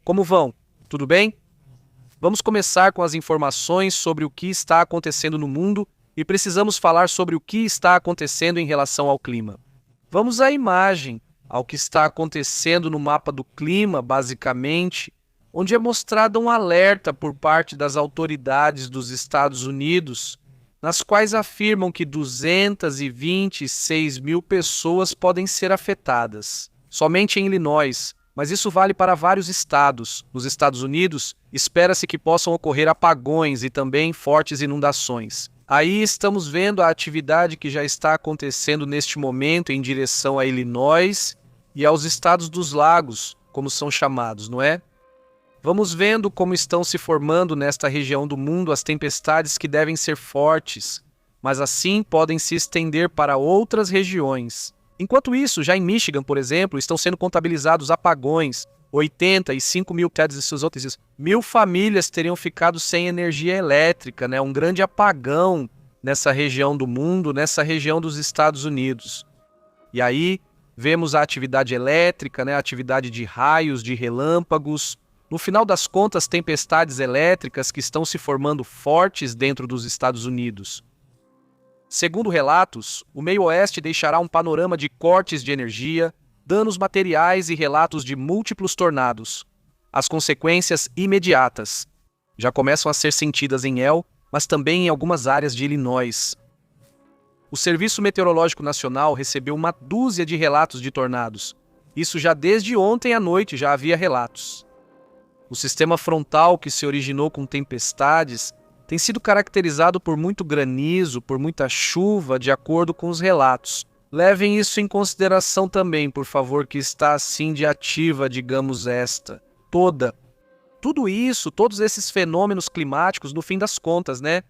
Como vão? Tudo bem? Vamos começar com as informações sobre o que está acontecendo no mundo e precisamos falar sobre o que está acontecendo em relação ao clima. Vamos à imagem, ao que está acontecendo no mapa do clima, basicamente, onde é mostrado um alerta por parte das autoridades dos Estados Unidos, nas quais afirmam que 226 mil pessoas podem ser afetadas. Somente em Illinois, mas isso vale para vários estados. Nos Estados Unidos, espera-se que possam ocorrer apagões e também fortes inundações. Aí estamos vendo a atividade que já está acontecendo neste momento em direção a Illinois e aos estados dos lagos, como são chamados, não é? Vamos vendo como estão se formando nesta região do mundo as tempestades que devem ser fortes, mas assim podem se estender para outras regiões. Enquanto isso, já em Michigan, por exemplo, estão sendo contabilizados apagões. 85 mil famílias teriam ficado sem energia elétrica, né? Um grande apagão nessa região do mundo, nessa região dos Estados Unidos. E aí vemos a atividade elétrica, né? A atividade de raios, de relâmpagos. No final das contas, tempestades elétricas que estão se formando fortes dentro dos Estados Unidos. Segundo relatos, o meio-oeste deixará um panorama de cortes de energia, danos materiais e relatos de múltiplos tornados. As consequências imediatas já começam a ser sentidas em El, mas também em algumas áreas de Illinois. O Serviço Meteorológico Nacional recebeu uma dúzia de relatos de tornados. Isso já desde ontem à noite já havia relatos. O sistema frontal que se originou com tempestades tem sido caracterizado por muito granizo, por muita chuva, de acordo com os relatos. Levem isso em consideração também, por favor, que está assim de ativa, digamos toda. Tudo isso, todos esses fenômenos climáticos, no fim das contas, né?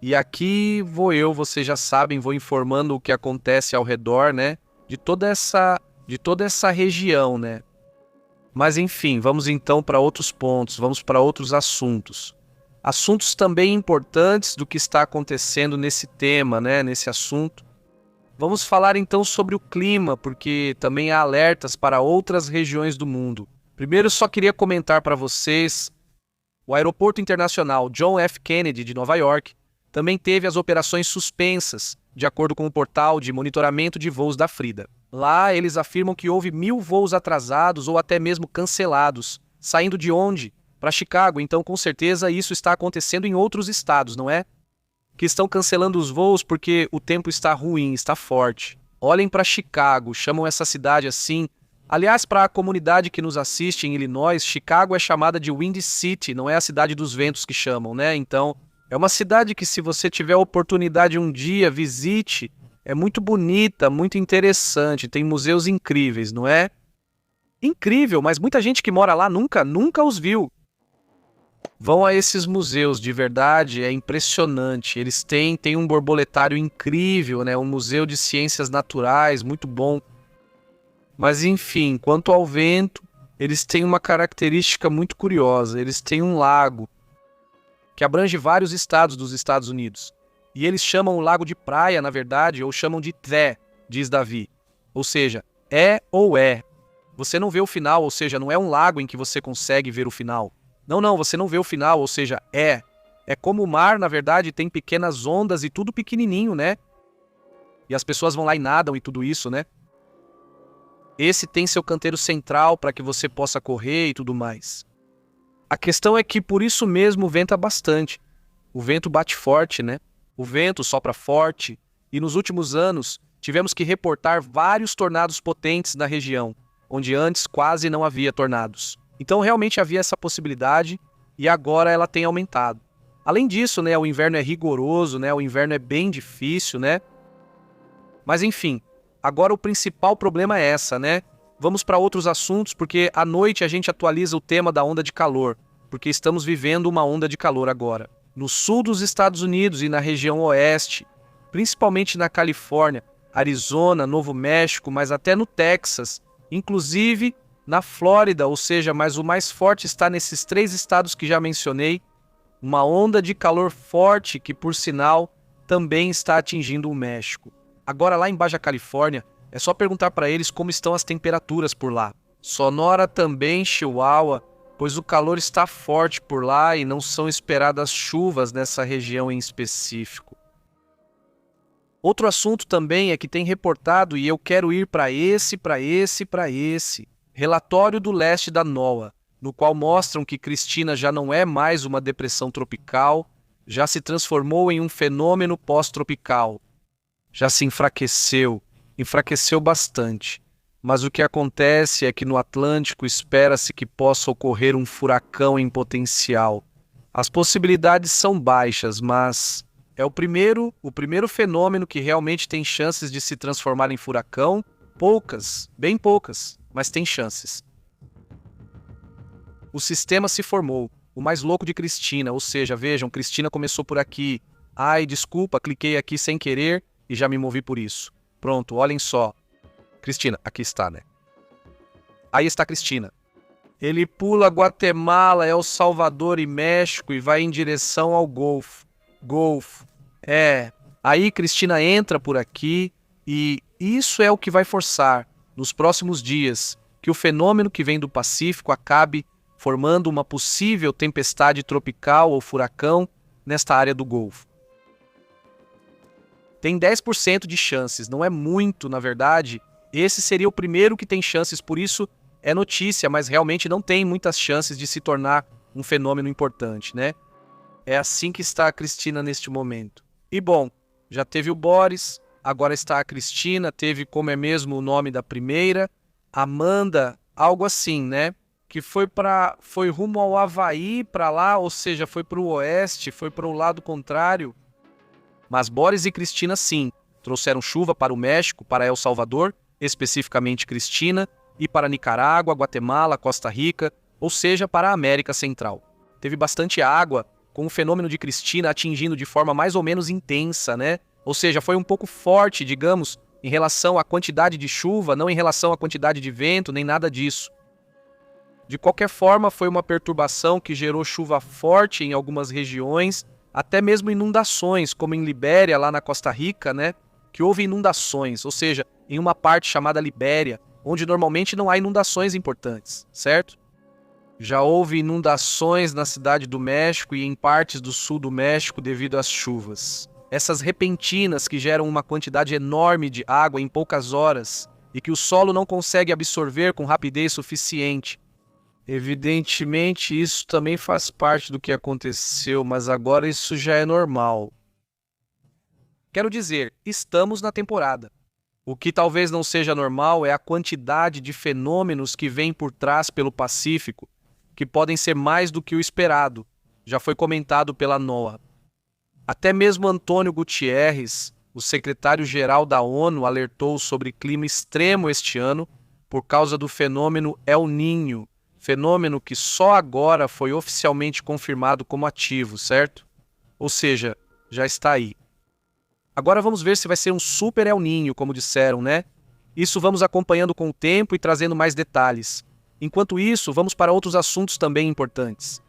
E aqui vocês já sabem, vou informando o que acontece ao redor, né? De toda essa região, né? Mas enfim, vamos então para outros pontos, vamos para outros assuntos. Assuntos também importantes do que está acontecendo nesse tema, né, nesse assunto. Vamos falar então sobre o clima, porque também há alertas para outras regiões do mundo. Primeiro, só queria comentar para vocês, o Aeroporto Internacional John F. Kennedy de Nova York também teve as operações suspensas, de acordo com o portal de monitoramento de voos da Frida. Lá, eles afirmam que houve 1.000 voos atrasados ou até mesmo cancelados. Saindo de onde? Para Chicago, então com certeza isso está acontecendo em outros estados, não é? Que estão cancelando os voos porque o tempo está ruim, está forte. Olhem para Chicago, chamam essa cidade assim. Aliás, para a comunidade que nos assiste em Illinois, Chicago é chamada de Windy City, não é a cidade dos ventos que chamam, né? Então, é uma cidade que, se você tiver a oportunidade um dia, visite. É muito bonita, muito interessante, tem museus incríveis, não é? Incrível, mas muita gente que mora lá nunca os viu. Vão a esses museus, de verdade, é impressionante. Eles têm um borboletário incrível, né? Um museu de ciências naturais, muito bom. Mas enfim, quanto ao vento, eles têm uma característica muito curiosa. Eles têm um lago que abrange vários estados dos Estados Unidos. E eles chamam o lago de praia, na verdade, ou chamam de Té, diz Davi. Ou seja, é ou é. Você não vê o final, ou seja, não é um lago em que você consegue ver o final. Não, você não vê o final, ou seja, é. É como o mar, na verdade, tem pequenas ondas e tudo pequenininho, né? E as pessoas vão lá e nadam e tudo isso, né? Esse tem seu canteiro central para que você possa correr e tudo mais. A questão é que por isso mesmo venta bastante. O vento bate forte, né? O vento sopra forte e nos últimos anos tivemos que reportar vários tornados potentes na região, onde antes quase não havia tornados. Então realmente havia essa possibilidade e agora ela tem aumentado. Além disso, né, o inverno é rigoroso, né, o inverno é bem difícil, né? Mas enfim, agora o principal problema é essa, né? Vamos para outros assuntos, porque à noite a gente atualiza o tema da onda de calor, porque estamos vivendo uma onda de calor agora. No sul dos Estados Unidos e na região oeste, principalmente na Califórnia, Arizona, Novo México, mas até no Texas, inclusive na Flórida, ou seja, mas o mais forte está nesses 3 estados que já mencionei, uma onda de calor forte que, por sinal, também está atingindo o México. Agora lá em Baja Califórnia, é só perguntar para eles como estão as temperaturas por lá. Sonora também, Chihuahua, pois o calor está forte por lá e não são esperadas chuvas nessa região em específico. Outro assunto também é que tem reportado, e eu quero ir para esse, relatório do leste da NOAA, no qual mostram que Cristina já não é mais uma depressão tropical, já se transformou em um fenômeno pós-tropical. Já se enfraqueceu bastante. Mas o que acontece é que no Atlântico espera-se que possa ocorrer um furacão em potencial. As possibilidades são baixas, mas é o primeiro fenômeno que realmente tem chances de se transformar em furacão. Poucas, bem poucas, mas tem chances. O sistema se formou, o mais louco de Cristina, ou seja, vejam, Cristina começou por aqui. Ai, desculpa, cliquei aqui sem querer e já me movi por isso. Pronto, olhem só. Cristina, aqui está, né? Aí está Cristina. Ele pula Guatemala, El Salvador e México e vai em direção ao Golfo. Aí Cristina entra por aqui e isso é o que vai forçar, nos próximos dias, que o fenômeno que vem do Pacífico acabe formando uma possível tempestade tropical ou furacão nesta área do Golfo. Tem 10% de chances, não é muito, na verdade. Esse seria o primeiro que tem chances, por isso é notícia, mas realmente não tem muitas chances de se tornar um fenômeno importante, né? É assim que está a Cristina neste momento. E bom, já teve o Boris, agora está a Cristina, teve como é mesmo o nome da primeira, Amanda, algo assim, né? Que foi rumo ao Havaí para lá, ou seja, foi para o oeste, foi para o lado contrário. Mas Boris e Cristina sim, trouxeram chuva para o México, para El Salvador, especificamente Cristina, e para Nicarágua, Guatemala, Costa Rica, ou seja, para a América Central. Teve bastante água, com o fenômeno de Cristina atingindo de forma mais ou menos intensa, né? Ou seja, foi um pouco forte, digamos, em relação à quantidade de chuva, não em relação à quantidade de vento, nem nada disso. De qualquer forma, foi uma perturbação que gerou chuva forte em algumas regiões, até mesmo inundações, como em Libéria, lá na Costa Rica, né? Que houve inundações, ou seja, em uma parte chamada Libéria, onde normalmente não há inundações importantes, certo? Já houve inundações na cidade do México e em partes do sul do México devido às chuvas. Essas repentinas que geram uma quantidade enorme de água em poucas horas e que o solo não consegue absorver com rapidez suficiente. Evidentemente, isso também faz parte do que aconteceu, mas agora isso já é normal. Quero dizer, estamos na temporada. O que talvez não seja normal é a quantidade de fenômenos que vêm por trás pelo Pacífico, que podem ser mais do que o esperado, já foi comentado pela NOAA. Até mesmo Antônio Guterres, o secretário-geral da ONU, alertou sobre clima extremo este ano por causa do fenômeno El Niño, fenômeno que só agora foi oficialmente confirmado como ativo, certo? Ou seja, já está aí. Agora vamos ver se vai ser um super El Niño, como disseram, né? Isso vamos acompanhando com o tempo e trazendo mais detalhes. Enquanto isso, vamos para outros assuntos também importantes.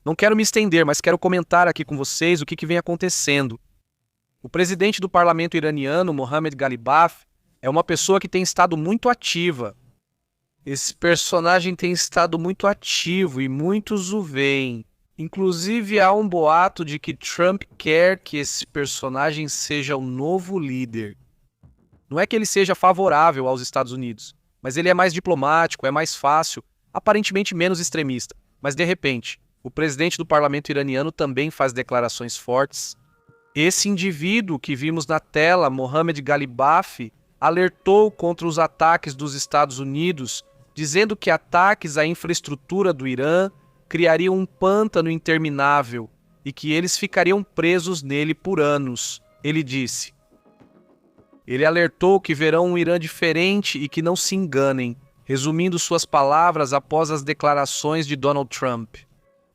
Não quero me estender, mas quero comentar aqui com vocês o que vem acontecendo. O presidente do parlamento iraniano, Mohammad Ghalibaf, é uma pessoa que tem estado muito ativa. Esse personagem tem estado muito ativo e muitos o veem. Inclusive, há um boato de que Trump quer que esse personagem seja o novo líder. Não é que ele seja favorável aos Estados Unidos, mas ele é mais diplomático, é mais fácil, aparentemente menos extremista. Mas, de repente, o presidente do parlamento iraniano também faz declarações fortes. Esse indivíduo que vimos na tela, Mohammad Ghalibaf, alertou contra os ataques dos Estados Unidos, dizendo que ataques à infraestrutura do Irã criariam um pântano interminável e que eles ficariam presos nele por anos. Ele disse. Ele alertou que verão um Irã diferente e que não se enganem, resumindo suas palavras após as declarações de Donald Trump,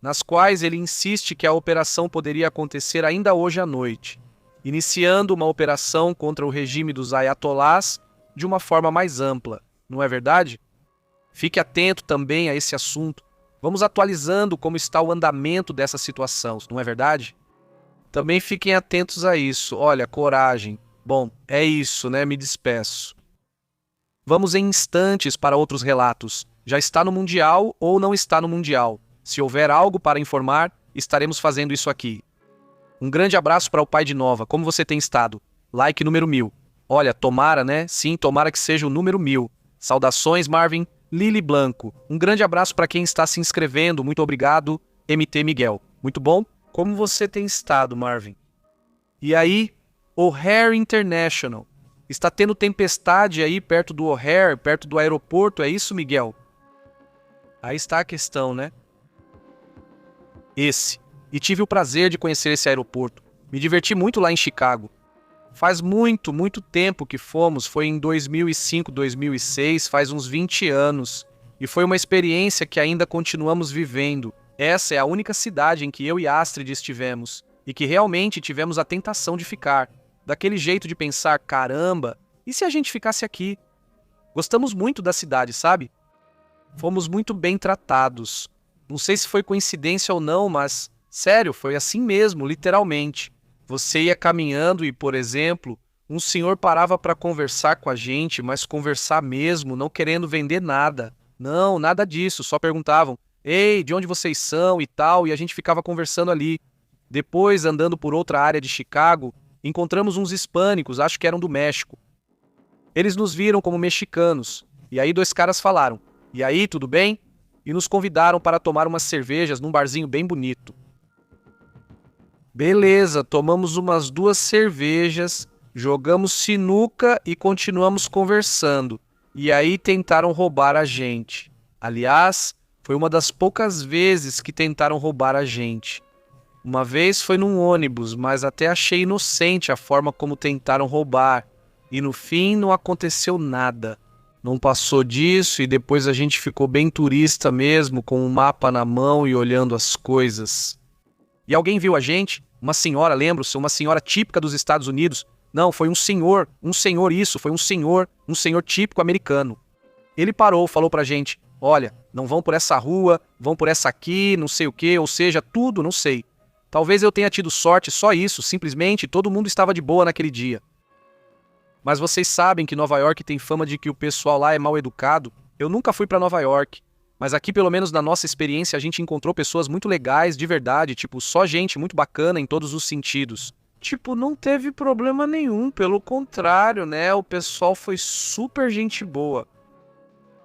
nas quais ele insiste que a operação poderia acontecer ainda hoje à noite, iniciando uma operação contra o regime dos ayatolás de uma forma mais ampla, não é verdade? Fique atento também a esse assunto. Vamos atualizando como está o andamento dessa situação, não é verdade? Também fiquem atentos a isso. Olha, coragem. Bom, é isso, né? Me despeço. Vamos em instantes para outros relatos. Já está no Mundial ou não está no Mundial? Se houver algo para informar, estaremos fazendo isso aqui. Um grande abraço para o pai de Nova. Como você tem estado? Like número 1000. Olha, tomara, né? Sim, tomara que seja o número 1000. Saudações, Marvin. Lili Blanco. Um grande abraço para quem está se inscrevendo. Muito obrigado, MT Miguel. Muito bom? Como você tem estado, Marvin? E aí, O'Hare International. Está tendo tempestade aí perto do O'Hare, perto do aeroporto, é isso, Miguel? Aí está a questão, né? E tive o prazer de conhecer esse aeroporto. Me diverti muito lá em Chicago. Faz muito, muito tempo que fomos, foi em 2005, 2006, faz uns 20 anos. E foi uma experiência que ainda continuamos vivendo. Essa é a única cidade em que eu e Astrid estivemos, e que realmente tivemos a tentação de ficar. Daquele jeito de pensar, caramba, e se a gente ficasse aqui? Gostamos muito da cidade, sabe? Fomos muito bem tratados. Não sei se foi coincidência ou não, mas, sério, foi assim mesmo, literalmente. Você ia caminhando e, por exemplo, um senhor parava para conversar com a gente, mas conversar mesmo, não querendo vender nada. Não, nada disso, só perguntavam, ei, de onde vocês são e tal, e a gente ficava conversando ali. Depois, andando por outra área de Chicago, encontramos uns hispânicos, acho que eram do México. Eles nos viram como mexicanos, e aí 2 caras falaram, e aí, tudo bem? E nos convidaram para tomar umas cervejas num barzinho bem bonito. Beleza, tomamos umas 2 cervejas, jogamos sinuca e continuamos conversando. E aí tentaram roubar a gente. Aliás, foi uma das poucas vezes que tentaram roubar a gente. Uma vez foi num ônibus, mas até achei inocente a forma como tentaram roubar. E no fim não aconteceu nada. Não passou disso e depois a gente ficou bem turista mesmo, com um mapa na mão e olhando as coisas. E alguém viu a gente? Uma senhora, lembro-se, uma senhora típica dos Estados Unidos. Não, foi um senhor isso, foi um senhor típico americano. Ele parou, falou pra gente, olha, não vão por essa rua, vão por essa aqui, não sei o quê, ou seja, tudo, não sei. Talvez eu tenha tido sorte, só isso, simplesmente todo mundo estava de boa naquele dia. Mas vocês sabem que Nova York tem fama de que o pessoal lá é mal educado? Eu nunca fui pra Nova York, mas aqui pelo menos na nossa experiência a gente encontrou pessoas muito legais, de verdade, tipo, só gente muito bacana em todos os sentidos. Tipo, não teve problema nenhum, pelo contrário, né? O pessoal foi super gente boa.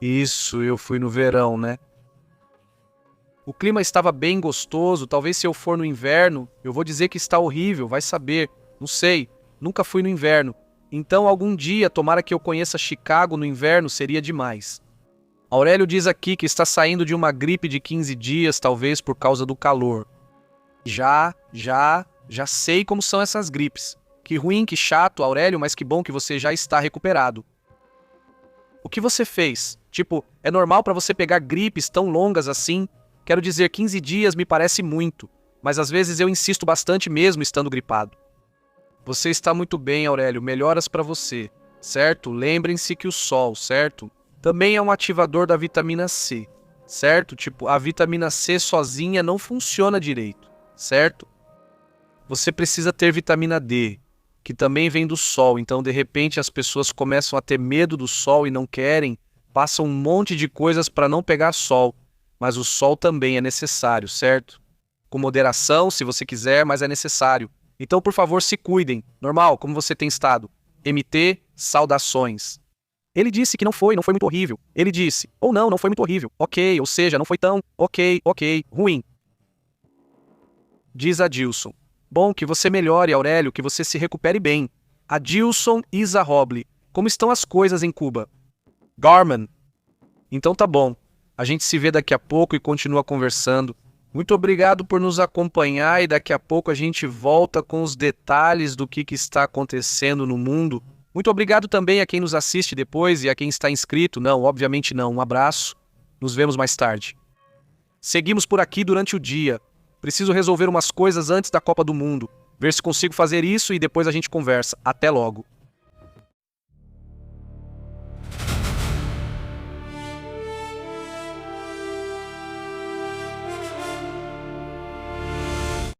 Isso, eu fui no verão, né? O clima estava bem gostoso, talvez se eu for no inverno, eu vou dizer que está horrível, vai saber. Não sei, nunca fui no inverno. Então algum dia, tomara que eu conheça Chicago no inverno, seria demais. Aurélio diz aqui que está saindo de uma gripe de 15 dias, talvez por causa do calor. Já sei como são essas gripes. Que ruim, que chato, Aurélio, mas que bom que você já está recuperado. O que você fez? Tipo, é normal para você pegar gripes tão longas assim? Quero dizer, 15 dias me parece muito, mas às vezes eu insisto bastante mesmo estando gripado. Você está muito bem, Aurélio, melhoras para você, certo? Lembrem-se que o sol, certo? Também é um ativador da vitamina C, certo? Tipo, a vitamina C sozinha não funciona direito, certo? Você precisa ter vitamina D, que também vem do sol, então de repente as pessoas começam a ter medo do sol e não querem, passam um monte de coisas para não pegar sol. Mas o sol também é necessário, certo? Com moderação, se você quiser, mas é necessário. Então, por favor, se cuidem. Normal, como você tem estado? MT, saudações. Ele disse que não foi muito horrível. Ele disse, ou não foi muito horrível. Ok, ou seja, não foi tão, ok, ruim. Diz Adilson. Bom, que você melhore, Aurélio, que você se recupere bem. Adilson Isa Roble. Como estão as coisas em Cuba? Garman. Então tá bom. A gente se vê daqui a pouco e continua conversando. Muito obrigado por nos acompanhar e daqui a pouco a gente volta com os detalhes do que está acontecendo no mundo. Muito obrigado também a quem nos assiste depois e a quem está inscrito. Não, obviamente não. Um abraço. Nos vemos mais tarde. Seguimos por aqui durante o dia. Preciso resolver umas coisas antes da Copa do Mundo. Ver se consigo fazer isso e depois a gente conversa. Até logo.